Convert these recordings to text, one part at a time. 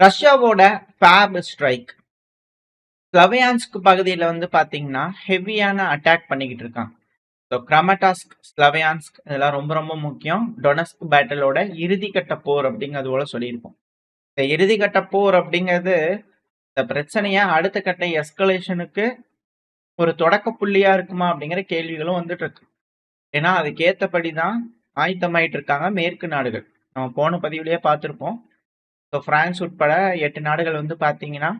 ரஷ்யாவோட ஃபேப் ஸ்ட்ரைக் ஸ்லவியான்ஸ்க் பகுதியில் வந்து பார்த்தீங்கன்னா ஹெவியான அட்டாக் பண்ணிக்கிட்டு இருக்காங்க. ஸோ கிராமடாஸ்க், ஸ்லவியான்ஸ்க் இதெல்லாம் ரொம்ப ரொம்ப முக்கியம். டொனஸ்க் பேட்டலோட இறுதிக்கட்ட போர் அப்படிங்கிறது போல சொல்லியிருக்கோம். இந்த இறுதிக்கட்ட போர் அப்படிங்கிறது இந்த பிரச்சனையை அடுத்த கட்ட எஸ்கலேஷனுக்கு ஒரு தொடக்க புள்ளியா இருக்குமா அப்படிங்கிற கேள்விகளும் வந்துட்டு இருக்கு. ஏன்னா அதுக்கு ஏற்றபடி தான் ஆயத்தமாயிட்டு இருக்காங்க மேற்கு நாடுகள். நம்ம போன பதிவுலயே பார்த்துருப்போம். ஸோ பிரான்ஸ் உட்பட 8 நாடுகள் வந்து பார்த்தீங்கன்னா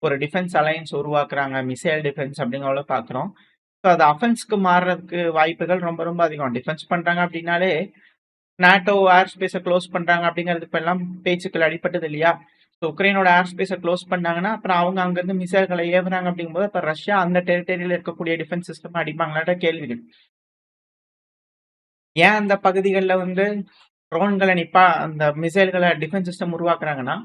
ஒரு டிஃபென்ஸ் அலையன்ஸ் உருவாக்குறாங்க, மிசைல் டிஃபென்ஸ் அப்படிங்கிறத பார்க்குறோம். ஸோ அது அஃபென்ஸ்க்கு மாறுறதுக்கு வாய்ப்புகள் ரொம்ப ரொம்ப அதிகம். டிஃபென்ஸ் பண்ணுறாங்க அப்படின்னாலே நாட்டோ ஏர் ஸ்பேஸை க்ளோஸ் பண்ணுறாங்க அப்படிங்கிறது இப்போ எல்லாம் பேச்சுக்கள் அடிப்பட்டது இல்லையா? ஸோ உக்ரைனோட ஏர் ஸ்பேஸை க்ளோஸ் பண்ணாங்கன்னா அப்புறம் அவங்க அங்கேருந்து மிசைல்களை ஏவுறாங்க அப்படிங்கும்போது இப்போ ரஷ்யா அந்த டெரிட்டரியில் இருக்கக்கூடிய டிஃபென்ஸ் சிஸ்டம் அடிப்பாங்களாட்ட கேள்விகள். ஏன் அந்த பகுதிகளில் வந்து ட்ரோன்களை அந்த மிசைல்களை டிஃபென்ஸ் சிஸ்டம் உருவாக்குறாங்கன்னா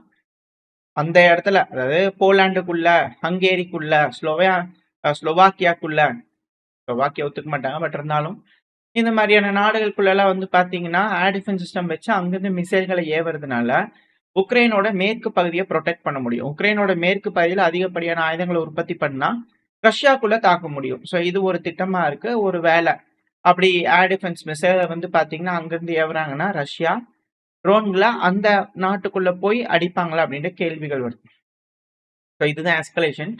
அந்த இடத்துல அதாவது போலாண்டுக்குள்ள, ஹங்கேரிக்குள்ள, ஸ்லோவாக்கியாக்குள்ள, ஸ்லோவாக்கியா ஒத்துக்க மாட்டாங்க. பட் இருந்தாலும் இந்த மாதிரியான நாடுகளுக்குள்ளெல்லாம் வந்து பார்த்தீங்கன்னா ஏர் டிஃபென்ஸ் சிஸ்டம் வச்சு அங்கிருந்து மிசைல்களை ஏவுறதுனால உக்ரைனோட மேற்கு பகுதியை ப்ரொடெக்ட் பண்ண முடியும். உக்ரைனோட மேற்கு பகுதியில் அதிகப்படியான ஆயுதங்களை உற்பத்தி பண்ணா ரஷ்யாக்குள்ள தாக்க முடியும். ஸோ இது ஒரு திட்டமா இருக்கு. ஒரு வேலை அப்படி ஏர் டிஃபென்ஸ் மிசைலை வந்து பார்த்தீங்கன்னா அங்கிருந்து ஏவுறாங்கன்னா ரஷ்யா ட்ரோன்களை அந்த நாட்டுக்குள்ள போய் அடிப்பாங்களா அப்படின்ற கேள்விகள் வருது. ஸோ இதுதான் எஸ்கலேஷன்.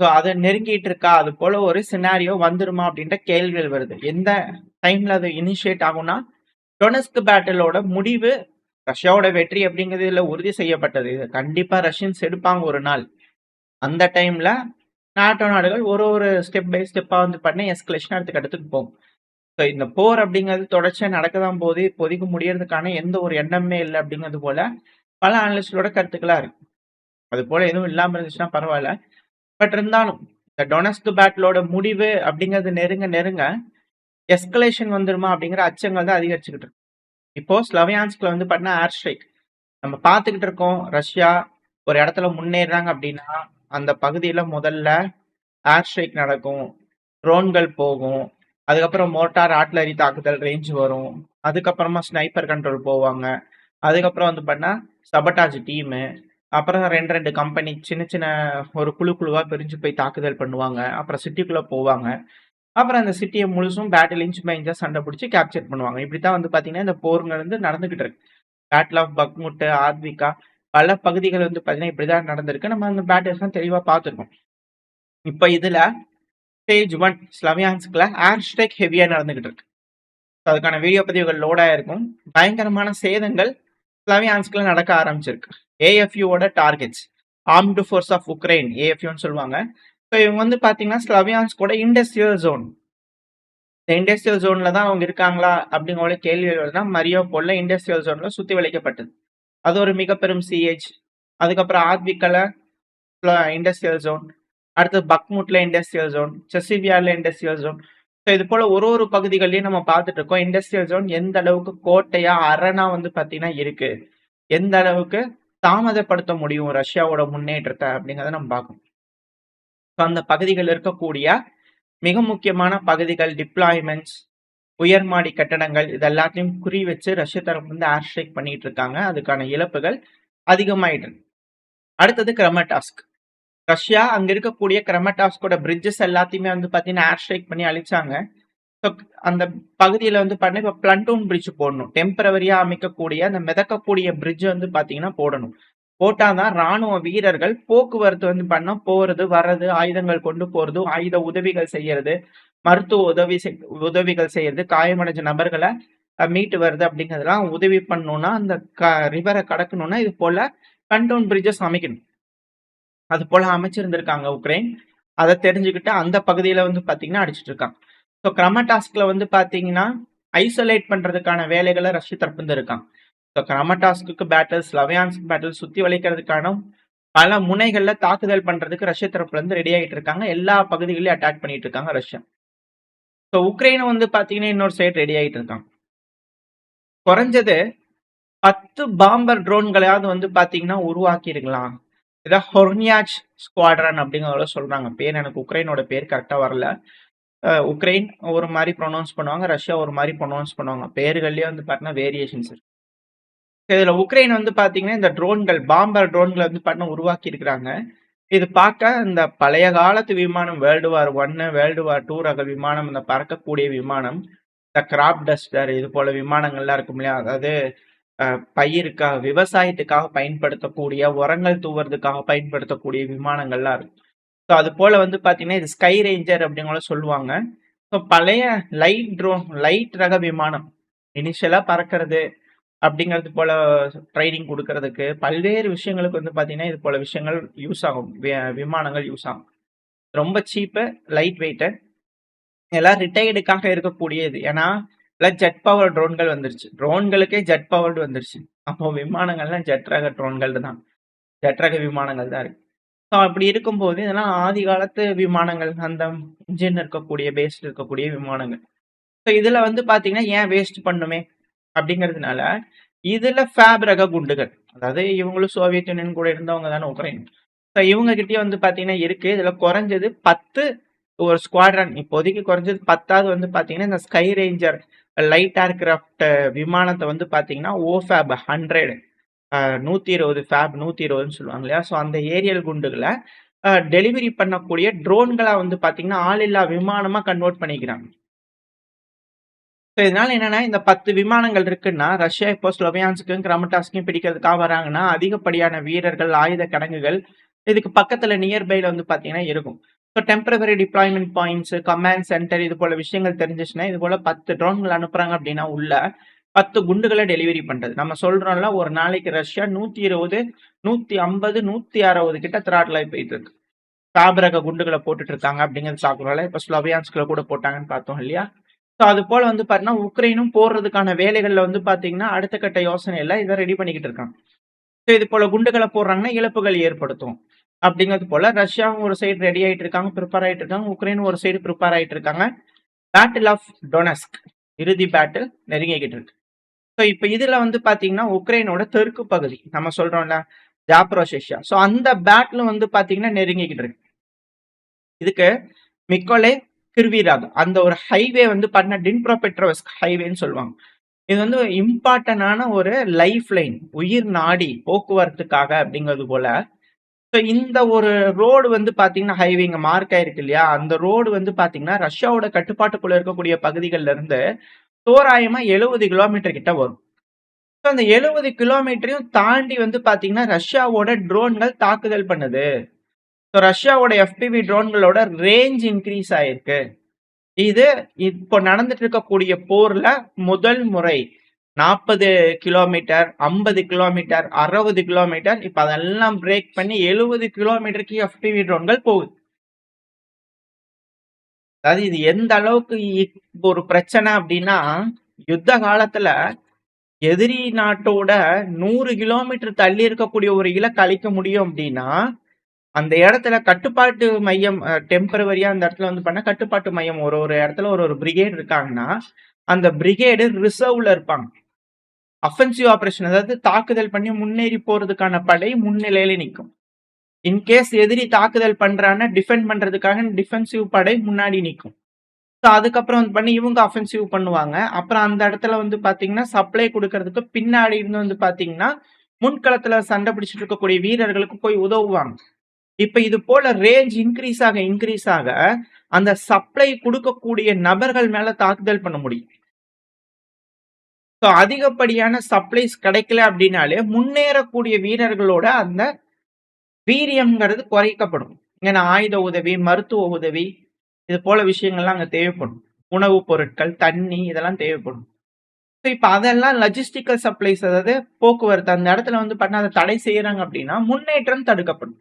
ஸோ அதை நெருங்கிட்டு இருக்கா, அது போல ஒரு சினாரியோ வந்துருமா அப்படின்ற கேள்விகள் வருது. எந்த டைம்ல அது இனிஷியேட் ஆகும்னா டொனஸ்க் பேட்டலோட முடிவு ரஷ்யாவோட வெற்றி அப்படிங்கிறது இதுல உறுதி செய்யப்பட்டது. இது கண்டிப்பா ரஷ்யன்ஸ் எடுப்பாங்க ஒரு நாள். அந்த டைம்ல நாட்டோ நாடுகள் ஒரு ஒரு ஸ்டெப் பை ஸ்டெப்பா வந்து பண்ண எஸ்கலேஷன் அடுத்த கட்டத்துக்கு போகும். ஸோ இந்த போர் அப்படிங்கிறது தொடர்ச்சியா நடக்கதான் போது இப்போதைக்கு முடியறதுக்கான எந்த ஒரு எண்ணமே இல்லை அப்படிங்கிறது போல பல அனலிஸ்டோட கருத்துக்களா இருக்கு. அது போல எதுவும் இல்லாம இருந்துச்சுன்னா பரவாயில்ல. பட் இருந்தாலும் இந்த டொனஸ்க் பேட்டலோட முடிவு அப்படிங்கிறது நெருங்க நெருங்க எஸ்கலேஷன் வந்துருமா அப்படிங்கிற அச்சங்கள் தான் அதிகரிச்சுக்கிட்டு இருக்கு. இப்போ ஸ்லவியான்ஸ்க்ல வந்து பண்ண ஏர் ஸ்ட்ரைக் நம்ம பார்த்துக்கிட்டு இருக்கோம். ரஷ்யா ஒரு இடத்துல முன்னேறாங்க அப்படின்னா அந்த பகுதியில முதல்ல ஏர் ஸ்ட்ரைக் நடக்கும், ட்ரோன்கள் போகும், அதுக்கப்புறம் மோட்டார் ஆர்ட்லரி தாக்குதல் ரேஞ்ச் வரும், அதுக்கப்புறமா ஸ்னைப்பர் கண்ட்ரோல் போவாங்க, அதுக்கப்புறம் வந்து பண்ணா சபட்டாஜ் டீமு, அப்புறம் ரெண்டு கம்பெனி சின்ன சின்ன ஒரு குழுவா பிரிஞ்சு போய் தாக்குதல் பண்ணுவாங்க. அப்புறம் சிட்டிக்குள்ள போவாங்க. அப்புறம் அந்த சிட்டியை முழுசும் பேட்டில் இன்ச் பை இன்ச்சா சண்டை பிடிச்சி கேப்சர் பண்ணுவாங்க. இப்படித்தான் வந்து பாத்தீங்கன்னா இந்த போருங்க வந்து நடந்துகிட்டு இருக்கு. பேட்டில் ஆஃப் பக்முட், ஆத்விகா பல பகுதிகள் வந்து பாத்தீங்கன்னா இப்படிதான் நடந்திருக்கு. நம்ம அந்த பேட்டில்ஸ் எல்லாம் தெளிவா பார்த்துருக்கோம். இப்ப இதுல ஸ்டேஜ் 1 ஸ்லவியான்ஸ்க்ல ஏர் ஸ்ட்ரைக் ஹெவியா நடந்துகிட்டு இருக்கு. அதுக்கான வீடியோ பதிவுகள் லோட் ஆயிருக்கும். பயங்கரமான சேதங்கள் ஸ்லவியான்ஸ்க்ல நடக்க ஆரம்பிச்சிருக்கு. ஏஎஃப்யூவோட targets armed force of Ukraine ஏஎஃப்யூன்னு சொல்லுவாங்க. ஸோ இவங்க வந்து பார்த்தீங்கன்னா ஸ்லவியான்ஸ்கோட இண்டஸ்ட்ரியல் ஜோன், இந்த இண்டஸ்ட்ரியல் ஜோன்ல தான் அவங்க இருக்காங்களா அப்படிங்கிற கேள்விகள் தான் மரியோபோல்ல இண்டஸ்ட்ரியல் ஜோன்ல சுத்தி வளைக்கப்பட்டது. அது ஒரு மிக பெரும் சிஹெச். அதுக்கப்புறம் ஆத்விக்கல இண்டஸ்ட்ரியல் ஜோன், அடுத்து பக்முட்ல இண்டஸ்ட்ரியல் ஜோன், செசிவியார்ல இண்டஸ்ட்ரியல் ஜோன். ஸோ இது போல ஒரு ஒரு பகுதிகளையும் நம்ம பார்த்துட்டு இருக்கோம். இண்டஸ்ட்ரியல் ஜோன் எந்த அளவுக்கு கோட்டையா அரணா வந்து பார்த்தீங்கன்னா இருக்கு, எந்த அளவுக்கு தாமதப்படுத்த முடியும் ரஷ்யாவோட முன்னேற்றத்தை அப்படிங்கிறத நம்ம பார்க்கணும். அந்த பகுதிகள் இருக்கக்கூடிய மிக முக்கியமான பகுதிகள், டிப்ளாய்மெண்ட்ஸ், உயர்மாடி கட்டடங்கள் இது எல்லாத்தையும் குறி வச்சு ரஷ்ய தரப்பு வந்து ஏர் ஸ்ட்ரைக் பண்ணிட்டு இருக்காங்க. அதுக்கான இழப்புகள் அதிகமாயிட்டு. அடுத்தது கிரமடாஸ்க். ரஷ்யா அங்க இருக்கக்கூடிய கிரமடாஸ்கோட பிரிட்ஜஸ் எல்லாத்தையுமே வந்து பாத்தீங்கன்னா ஏர் ஸ்ட்ரைக் பண்ணி அழிச்சாங்க. அந்த பகுதியில வந்து பாத்தீங்கன்னா இப்ப பிளண்டூன் பிரிட்ஜ் போடணும். டெம்பரவரியா அமைக்கக்கூடிய அந்த மிதக்கக்கூடிய பிரிட்ஜ் வந்து பாத்தீங்கன்னா போடணும். போட்டாதான் ராணுவ வீரர்கள் போக்குவரத்து வந்து பண்ண போறது வர்றது, ஆயுதங்கள் கொண்டு போறது, ஆயுத உதவிகள் செய்யறது, மருத்துவ உதவிகள் செய்யறது, காயமடைஞ்ச நபர்களை மீட்டு வருது அப்படிங்கிறதுலாம் உதவி பண்ணணும்னா அந்த ரிவரை கடக்கணும்னா இது போல கண்டோன் பிரிட்ஜஸ் அமைக்கணும். அது போல அமைச்சிருந்திருக்காங்க உக்ரைன். அதை தெரிஞ்சுக்கிட்டு அந்த பகுதியில வந்து பாத்தீங்கன்னா அடிச்சிட்டு இருக்காங்க. ஸோ கிரமடாஸ்க்ல வந்து பாத்தீங்கன்னா ஐசோலேட் பண்றதுக்கான வேலைகளை ரஷ்ய தரப்பு இருக்காங்க. ஸோ கிரமடாஸ்க்கு பேட்டில், ஸ்லவியான்ஸ்க் பேட்டில் சுத்தி வளைக்கிறதுக்கான பல முனைகள்ல தாக்குதல் பண்றதுக்கு ரஷ்ய தரப்புல இருந்து ரெடி ஆகிட்டு இருக்காங்க. எல்லா பகுதிகளையும் அட்டாக் பண்ணிட்டு இருக்காங்க ரஷ்யா. ஸோ உக்ரைனும் வந்து பாத்தீங்கன்னா இன்னொரு சைட் ரெடி ஆகிட்டு இருக்காங்க. குறைஞ்சது 10 பாம்பர் ட்ரோன்களையாவது வந்து பாத்தீங்கன்னா உருவாக்கி இருக்கலாம். இதை ஹொர்னியாச் ஸ்குவாட்ரன் அப்படிங்கிறத சொல்றாங்க. பேர் எனக்கு உக்ரைனோட பேர் கரெக்டா வரல. உக்ரைன் ஒரு மாதிரி ப்ரொனவுன்ஸ் பண்ணுவாங்க, ரஷ்யா ஒரு மாதிரி ப்ரொனவுன்ஸ் பண்ணுவாங்க. பேர்கள்லயே வந்து பாத்தீங்கன்னா வேரியேஷன்ஸ் இருக்கு. இதுல உக்ரைன் வந்து பாத்தீங்கன்னா இந்த ட்ரோன்கள் பாம்பர் ட்ரோன்களை வந்து பண்ண உருவாக்கி இருக்கிறாங்க. இது பார்க்க இந்த பழைய காலத்து விமானம் வேர்ல்டு வார் 1 வேர்ல்டு வார் 2 ரக விமானம், இந்த பறக்கக்கூடிய விமானம், இந்த கிராப் டஸ்டர் இது போல விமானங்கள்லாம் இருக்கும் இல்லையா, அதாவது பயிருக்காக விவசாயத்துக்காக பயன்படுத்தக்கூடிய உரங்கள் தூவுறதுக்காக பயன்படுத்தக்கூடிய விமானங்கள்லாம் இருக்கு. ஸோ அது போல வந்து பாத்தீங்கன்னா இது ஸ்கை ரேஞ்சர் அப்படிங்கிற சொல்லுவாங்க. ஸோ பழைய லைட் ரக விமானம் இனிஷியலா பறக்கிறது அப்படிங்கிறது போல ட்ரைனிங் கொடுக்கறதுக்கு பல்வேறு விஷயங்களுக்கு வந்து பாத்தீங்கன்னா இது போல விஷயங்கள் யூஸ் ஆகும். விமானங்கள் யூஸ் ஆகும். ரொம்ப சீப்பு, லைட் வெயிட்டு, எல்லாம் ரிட்டையர்டுக்காக இருக்கக்கூடியது. ஏன்னா ஜெட் பவர் ட்ரோன்கள் வந்துருச்சு. ட்ரோன்களுக்கே ஜெட் பவர்டு வந்துருச்சு. அப்போ விமானங்கள்லாம் ஜெட் ரக ட்ரோன்கள் தான், ஜெட் ரக விமானங்கள் தான் இருக்கு. ஸோ அப்படி இருக்கும்போது இதெல்லாம் ஆதி காலத்து விமானங்கள், அந்த இன்ஜின் இருக்கக்கூடிய பேஸ்ட் இருக்கக்கூடிய விமானங்கள். ஸோ இதுல வந்து பாத்தீங்கன்னா ஏன் வேஸ்ட் பண்ணுமே அப்படிங்கிறதுனால இதுல ஃபேப் ரக குண்டுகள், அதாவது இவங்களும் சோவியத் யூனியன் கூட இருந்தவங்க தானே உக்ரைன். ஸோ இவங்க கிட்டயே வந்து பாத்தீங்கன்னா இருக்கு. இதுல குறைஞ்சது 10 ஒரு ஸ்குவாட்ரன், இப்போதைக்கு குறைஞ்சது 10வது வந்து பாத்தீங்கன்னா இந்த ஸ்கை ரேஞ்சர் லைட் ஏர்கிராஃப்ட் விமானத்தை வந்து பாத்தீங்கன்னா ஓஃபேப் 100 120 ஃபேப் 120ன்னு சொல்லுவாங்க இல்லையா. ஸோ அந்த ஏரியல் குண்டுகளை டெலிவரி பண்ணக்கூடிய ட்ரோன்களா வந்து பாத்தீங்கன்னா ஆளில்லா விமானமா கன்வெர்ட் பண்ணிக்கிறாங்க. ஸோ இதனால என்னன்னா இந்த 10 விமானங்கள் இருக்குன்னா ரஷ்யா இப்போ ஸ்லோவியான்ஸ்க்கும் கிராமட்டாஸ்க்கும் பிடிக்கிறதுக்காக வராங்கன்னா அதிகப்படியான வீரர்கள், ஆயுத கிடங்குகள் இதுக்கு பக்கத்துல நியர்பைல வந்து பாத்தீங்கன்னா இருக்கும். So temporary deployment points, command centre இது போல விஷயங்கள் தெரிஞ்சிச்சுன்னா இது போல 10 ட்ரோன்கள் அனுப்புறாங்க அப்படின்னா உள்ள 10 குண்டுகளை டெலிவரி பண்றது. நம்ம சொல்றோம்ல ஒரு நாளைக்கு ரஷ்யா 120, 150, 160 கிட்ட த்ராட்டில் ஆகி போயிட்டு இருக்கு. ஃபேப் குண்டுகளை போட்டுட்டு இருக்காங்க அப்படிங்கிறது சாக்குறோம்ல. இப்போ ஸ்லோவியான்ஸ்குள்ள கூட போட்டாங்கன்னு பார்த்தோம் இல்லையா. ஸோ அது போல வந்து பாத்தீங்கன்னா உக்ரைனும் போடுறதுக்கான வேலைகள்ல வந்து பாத்தீங்கன்னா அடுத்த கட்ட யோசனையில இதை ரெடி பண்ணிக்கிட்டு இருக்காங்க. ஸோ இது போல குண்டுகளை போடுறாங்கன்னா இழப்புகள் ஏற்படுத்தும் அப்படிங்கிறது போல ரஷ்யாவும் ஒரு சைடு ரெடி ஆயிட்டு இருக்காங்க, ப்ரிப்பேர் ஆயிட்டு இருக்காங்க. உக்ரைனும் ஒரு சைடு ப்ரிப்பேர் ஆயிட்டு இருக்காங்க. பேட்டில் ஆஃப் டொனஸ்க் இறுதி பேட்டில் நெருங்கிக்கிட்டு இருக்கு. ஸோ இப்போ இதுல வந்து பாத்தீங்கன்னா உக்ரைனோட தெற்கு பகுதி நம்ம சொல்றோம்ல ஜாப்ரோசியா, ஸோ அந்த பேட்டில் வந்து பாத்தீங்கன்னா நெருங்கிக்கிட்டு இருக்கு. இதுக்கு மிக்கோலே கிர்விராக் அந்த ஒரு ஹைவே வந்து பண்ண டின்ப்ரோபெட்ரோவ்ஸ்க் ஹைவேன்னு சொல்லுவாங்க. இது வந்து இம்பார்ட்டன்டான ஒரு லைஃப் லைன், உயிர் நாடி போக்குவரத்துக்காக அப்படிங்கிறது போல. ஸோ இந்த ஒரு ரோடு வந்து பாத்தீங்கன்னா ஹைவே இங்க மார்க் ஆயிருக்கு இல்லையா, அந்த ரோடு வந்து பாத்தீங்கன்னா ரஷ்யாவோட கட்டுப்பாட்டுக்குள்ள இருக்கக்கூடிய பகுதிகள்ல இருந்து தோராயமா 70 கிலோமீட்டர் கிட்ட வரும். ஸோ அந்த 70 கிலோமீட்டரையும் தாண்டி வந்து பாத்தீங்கன்னா ரஷ்யாவோட ட்ரோன்கள் தாக்குதல் பண்ணுது. ஸோ ரஷ்யாவோட எஃபிவி ட்ரோன்களோட ரேஞ்ச் இன்க்ரீஸ் ஆயிருக்கு. இது இப்போ நடந்துட்டு இருக்கக்கூடிய போர்ல முதல் முறை 40 கிலோமீட்டர், 50 கிலோமீட்டர், 60 கிலோமீட்டர், இப்ப அதெல்லாம் பிரேக் பண்ணி 70 கிலோமீட்டருக்கு எஃபிவி ட்ரோன்கள் போகுது. அதாவது இது எந்த அளவுக்கு ஒரு பிரச்சனை அப்படின்னா, யுத்த காலத்துல எதிரி நாட்டோட 100 கிலோமீட்டர் தள்ளி இருக்கக்கூடிய ஒரு இலக்கை அழிக்க முடியும் அப்படின்னா அந்த இடத்துல கட்டுப்பாட்டு மையம் டெம்பரவரியா அந்த இடத்துல வந்து பண்ண கட்டுப்பாட்டு மையம் ஒரு இடத்துல ஒரு பிரிகேட் இருக்காங்கன்னா அந்த பிரிகேடு ரிசர்வ்ல இருப்பாங்க. அஃபென்சிவ் ஆபரேஷன், அதாவது தாக்குதல் பண்ணி முன்னேறி போறதுக்கான படை முன்னிலையில நிற்கும். இன்கேஸ் எதிரி தாக்குதல் பண்றான்னா டிஃபெண்ட் பண்றதுக்காக டிஃபென்சிவ் படை முன்னாடி நிற்கும். ஸோ அதுக்கப்புறம் வந்து பண்ணி இவங்க அஃபென்சிவ் பண்ணுவாங்க. அப்புறம் அந்த இடத்துல வந்து பாத்தீங்கன்னா சப்ளை கொடுக்கறதுக்கு பின்னாடி இருந்து வந்து பாத்தீங்கன்னா முன்களத்துல சண்டை பிடிச்சிட்டு இருக்கக்கூடிய வீரர்களுக்கு போய் உதவுவாங்க. இப்ப இது போல ரேஞ்ச் இன்க்ரீஸ் ஆக அந்த சப்ளை கொடுக்கக்கூடிய நபர்கள் மேல தாக்குதல் பண்ண முடியும். ஸோ அதிகப்படியான சப்ளைஸ் கிடைக்கல அப்படின்னாலே முன்னேறக்கூடிய வீரர்களோட அந்த வீரியம்ங்கிறது குறைக்கப்படும். ஏன்னா ஆயுத உதவி, மருத்துவ உதவி இது போல விஷயங்கள்லாம் அங்க தேவைப்படும். உணவுப் பொருட்கள், தண்ணி இதெல்லாம் தேவைப்படும். ஸோ இப்ப அதெல்லாம் லஜிஸ்டிக்கல் சப்ளைஸ், அதாவது போக்குவரத்து அந்த இடத்துல வந்து பண்ண அதை தடை செய்யறாங்க அப்படின்னா முன்னேற்றம் தடுக்கப்படும்.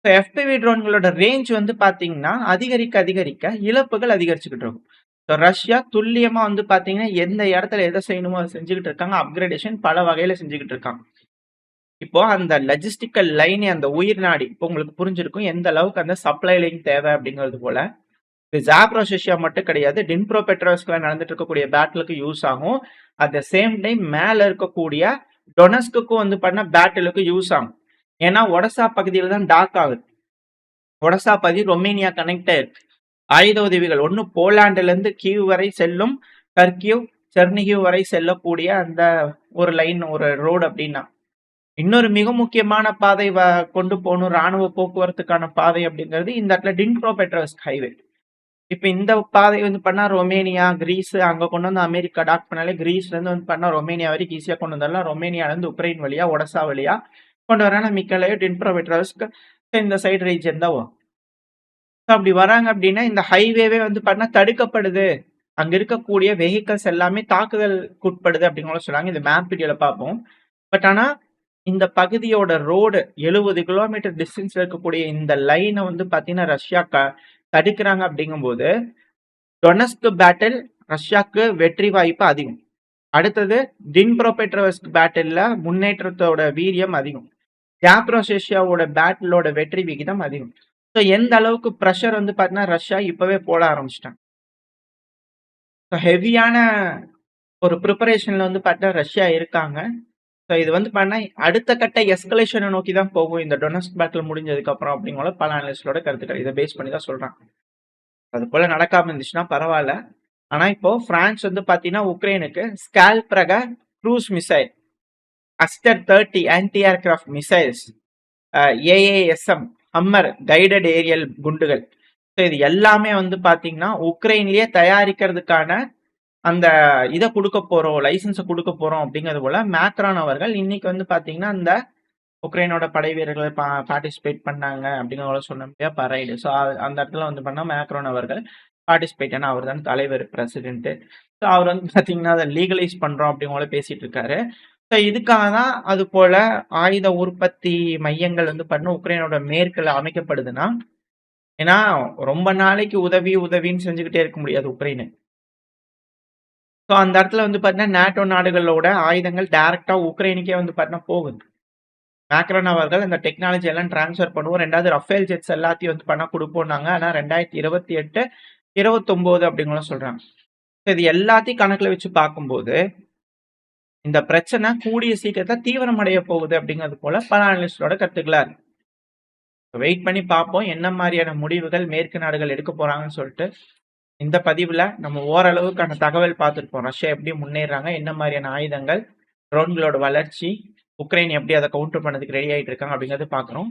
எஃபிவி ட்ரோன்களோட ரேஞ்ச் வந்து பாத்தீங்கன்னா அதிகரிக்க இழப்புகள் அதிகரிச்சுக்கிட்டு இருக்கும். ஸோ ரஷ்யா துல்லியமா வந்து பாத்தீங்கன்னா எந்த இடத்துல எதை செய்யணுமோ அதை செஞ்சுக்கிட்டு இருக்காங்க. அப்கிரேடேஷன் பல வகையில செஞ்சுக்கிட்டு இருக்காங்க. இப்போ அந்த லஜிஸ்டிக்கல் லைன், அந்த உயிர் நாடி, இப்போ உங்களுக்கு புரிஞ்சிருக்கும் எந்த அளவுக்கு அந்த சப்ளை லைன் தேவை அப்படிங்கிறது போல. இது ஜாப்ரோசியா மட்டும் கிடையாது, டின்ப்ரோபெட்ரோவ்ஸ்க்ல நடந்துட்டு இருக்கக்கூடிய பேட்டிலுக்கு யூஸ் ஆகும். அட் த சேம் டைம் மேல இருக்கக்கூடிய டொனஸ்க்கும் வந்து பண்ண பேட்டிலுக்கு யூஸ் ஆகும். ஏன்னா ஒடசா பகுதியில் தான் டாக் ஆகுது. ஒடசா பகுதி ரொமேனியா கனெக்ட் ஆயிருக்கு. ஆயுத உதவிகள் ஒன்னு போலாண்டுல இருந்து கீவ் வரை செல்லும், கர்கிவ், செர்னிகிவ் வரை செல்லக்கூடிய அந்த ஒரு லைன், ஒரு ரோடு அப்படின்னா. இன்னொரு மிக முக்கியமான பாதை கொண்டு போகணும் ராணுவ போக்குவரத்துக்கான பாதை அப்படிங்கிறது இந்த இடத்துல டின்ப்ரோபெட்ரோவ்ஸ்க் ஹைவே. இப்ப இந்த பாதை வந்து பண்ணா ரொமேனியா, கிரீஸ் அங்க கொண்டு வந்து அமெரிக்கா அடாப்ட் பண்ணாலே கிரீஸ்ல இருந்து வந்து பண்ணா ரொமேனியா வரைக்கும் ஈஸியா கொண்டு வந்துடலாம். ரொமேனியால இருந்து உக்ரைன் வழியா, ஒடசா வழியா கொண்டு வராங்க. மிக்கலையோ டின்ப்ரோபெட்ரோவ்ஸ்க் இந்த சைடு ரீஜன் தான் வரும். அப்படி வராங்க அப்படின்னா இந்த ஹைவேவே வந்து பண்ணா தடுக்கப்படுது. அங்க இருக்கக்கூடிய வெஹிக்கல்ஸ் எல்லாமே தாக்குதலுக்கு உட்படுது அப்படிங்கிற சொல்றாங்க. இந்த மேப் வீடியோல பார்ப்போம். பட் ஆனா இந்த பகுதியோட ரோடு 70 கிலோமீட்டர் டிஸ்டன்ஸ்ல இருக்கக்கூடிய இந்த லைனை வந்து பாத்தீங்கன்னா ரஷ்யா தடுக்கிறாங்க அப்படிங்கும்போது டொனஸ்க் பேட்டில் ரஷ்யாவுக்கு வெற்றி வாய்ப்பு அதிகம். அடுத்தது டின்ப்ரோபெட்ரோவ்ஸ்க் பேட்டில்ல முன்னேற்றத்தோட வீரியம் அதிகம். ஜாப்ரோசேஷியாவோட பேட்டிலோட வெற்றி விகிதம் அதிகம். ஸோ எந்த அளவுக்கு ப்ரெஷர் வந்து பாத்தீங்கன்னா ரஷ்யா இப்பவே போட ஆரம்பிச்சிட்டாங்க. ஹெவியான ஒரு ப்ரிப்பரேஷன்ல வந்து பாத்தீங்கன்னா ரஷ்யா இருக்காங்க. ஸோ இது வந்து பண்ணா அடுத்த கட்ட எஸ்கலேஷனை நோக்கி தான் போகும் இந்த டொனஸ்க் பேட்டில் முடிஞ்சதுக்கு அப்புறம் அப்படிங்கிற பல அனலிஸ்டோட கருத்துக்கள். இதை பேஸ் பண்ணி தான் சொல்றாங்க. அது போல நடக்காம இருந்துச்சுன்னா பரவாயில்ல. ஆனா இப்போ பிரான்ஸ் வந்து பாத்தீங்கன்னா உக்ரைனுக்கு ஸ்கால்ப்ரக cruise missile, Aster 30 anti aircraft missiles, AASM Hammer guided aerial குண்டுகள், இது எல்லாமே வந்து பாத்தீங்கன்னா உக்ரைன்லயே தயாரிக்கிறதுக்கான அந்த இதை கொடுக்க போறோம், லைசன்ஸை கொடுக்க போறோம் அப்படிங்கிறது போல மேக்ரான் அவர்கள் இன்னைக்கு வந்து பாத்தீங்கன்னா அந்த உக்ரைனோட படை வீரர்கள் பார்ட்டிசிபேட் பண்ணாங்க அப்படிங்கிற சொன்ன முடியா பரைடு. ஸோ அந்த இடத்துல வந்து பண்ணா மேக்ரான் அவர்கள் பார்ட்டிசிபேட், ஏன்னா அவர் தான் தலைவர், பிரசிடென்ட். ஸோ அவர் வந்து பாத்தீங்கன்னா அதை லீகலைஸ் பண்றோம் அப்படிங்கிற பேசிட்டு இருக்காரு. ஸோ இதுக்காக தான் அது போல ஆயுத உற்பத்தி மையங்கள் வந்து பண்ண உக்ரைனோட மேற்குல அமைக்கப்படுதுன்னா, ஏன்னா ரொம்ப நாளைக்கு உதவின்னு செஞ்சுக்கிட்டே இருக்க முடியாது உக்ரைனு. ஸோ அந்த இடத்துல வந்து பார்த்தீங்கன்னா நேட்டோ நாடுகளோட ஆயுதங்கள் டைரக்டா உக்ரைனுக்கே வந்து பார்த்தீங்கன்னா போகுது. மேக்ரான் அவர்கள் அந்த டெக்னாலஜி எல்லாம் டிரான்ஸ்ஃபர் பண்ணுவோம், 2வது ரஃபேல் ஜெட்ஸ் எல்லாத்தையும் வந்து பண்ண கொடுப்போம்னாங்க. ஆனா 2028, 29 அப்படிங்கிற சொல்றாங்க. இது எல்லாத்தையும் கணக்குல வச்சு பார்க்கும்போது இந்த பிரச்சனை கூடிய சீக்கிரத்தை தீவிரமடைய போகுது அப்படிங்கிறது போல பல அனலிஸ்டோட கருத்துக்களா இருக்கு. வெயிட் பண்ணி பார்ப்போம் என்ன மாதிரியான முடிவுகள் மேற்கு நாடுகள் எடுக்க போறாங்கன்னு சொல்லிட்டு. இந்த பதிவுல நம்ம ஓரளவுக்கான தகவல் பார்த்துருப்போம். ரஷ்யா எப்படி முன்னேறாங்க, என்ன மாதிரியான ஆயுதங்கள், ட்ரோன்களோட வளர்ச்சி, உக்ரைன் எப்படி அதை கவுண்டர் பண்ணதுக்கு ரெடி ஆயிட்டு இருக்காங்க அப்படிங்கறது பாக்குறோம்.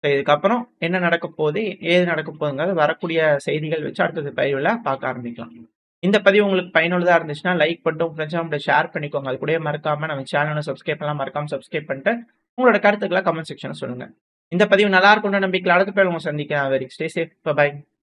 இதுக்கப்புறம் என்ன நடக்க போகுது, ஏது நடக்க போகுதுங்கிறது வரக்கூடிய செய்திகள் வச்சு அடுத்தது பதிவுல பார்க்க ஆரம்பிக்கலாம். இந்த பதிவு உங்களுக்கு பயனுள்ளதா இருந்துச்சுன்னா லைக் பண்ணிட்டு உங்க ஃப்ரெண்ட்ஸ் ஷேர் பண்ணிக்கோங்க. அது கூட மறக்காம நம்ம சேனலை சப்ஸ்கிரைப் பண்ணலாம், மறக்காம சப்ஸ்கிரைப் பண்ணிட்டு உங்களோட கருத்துக்களை கமெண்ட் செக்ஷன் சொல்லுங்க. இந்த பதிவு நல்லா இருக்கும்னு நம்பிக்கையில் அடுத்த பேர் உங்க சந்திக்கிறேன். Very stay safe, by.